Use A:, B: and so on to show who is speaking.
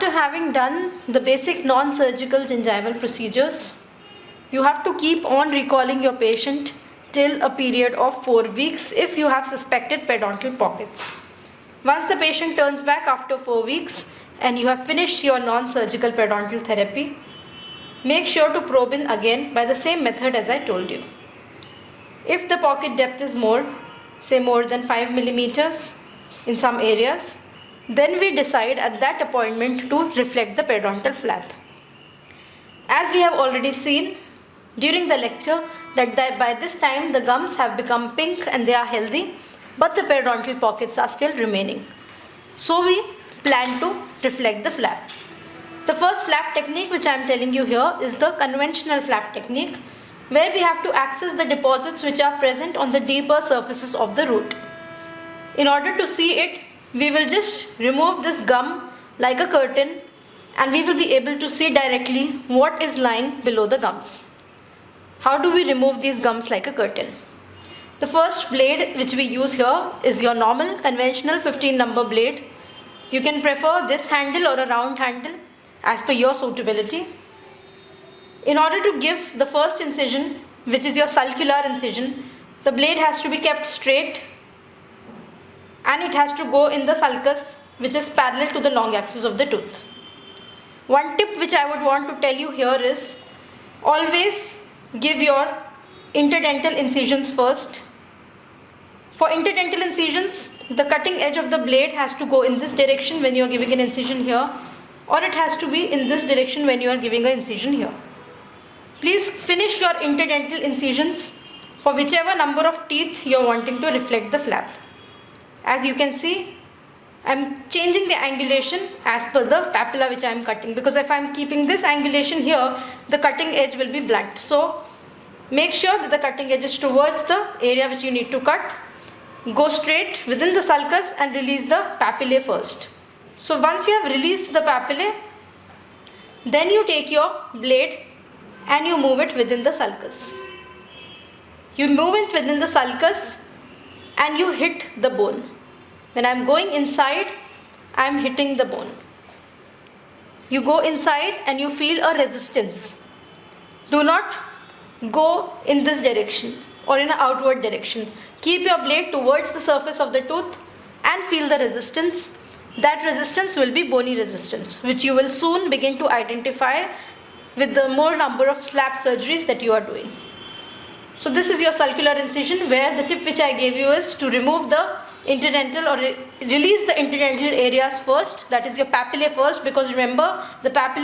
A: After having done the basic non-surgical gingival procedures, you have to keep on recalling your patient till a period of 4 weeks if you have suspected periodontal pockets. Once the patient turns back after 4 weeks and you have finished your non-surgical periodontal therapy, make sure to probe in again by the same method as I told you. If the pocket depth is more, say more than 5 millimeters in some areas, then we decide at that appointment to reflect the periodontal flap. As we have already seen during the lecture that by this time the gums have become pink and they are healthy, but the periodontal pockets are still remaining. So we plan to reflect the flap. The first flap technique which I am telling you here is the conventional flap technique, where we have to access the deposits which are present on the deeper surfaces of the root. In order to see it, we will just remove this gum like a curtain and we will be able to see directly what is lying below the gums. How do we remove these gums like a curtain? The first blade which we use here is your normal conventional 15 number blade. You can prefer this handle or a round handle as per your suitability. In order to give the first incision, which is your sulcular incision, the blade has to be kept straight and it has to go in the sulcus which is parallel to the long axis of the tooth. One tip which I would want to tell you here is always give your interdental incisions first. For interdental incisions, the cutting edge of the blade has to go in this direction when you are giving an incision here, or it has to be in this direction when you are giving an incision here. Please finish your interdental incisions for whichever number of teeth you are wanting to reflect the flap. As you can see, I am changing the angulation as per the papilla which I am cutting, because if I am keeping this angulation here, the cutting edge will be blunt. So make sure that the cutting edge is towards the area which you need to cut. Go straight within the sulcus and release the papillae first. So once you have released the papillae, then you take your blade and you move it within the sulcus. You move it within the sulcus and you hit the bone. When I am going inside, I am hitting the bone. You go inside and you feel a resistance. Do not go in this direction or in an outward direction. Keep your blade towards the surface of the tooth and feel the resistance. That resistance will be bony resistance, which you will soon begin to identify with the more number of slab surgeries that you are doing. So this is your sulcular incision, where the tip which I gave you is to remove the interdental or release the interdental areas first, that is your papillae first, because remember the papillae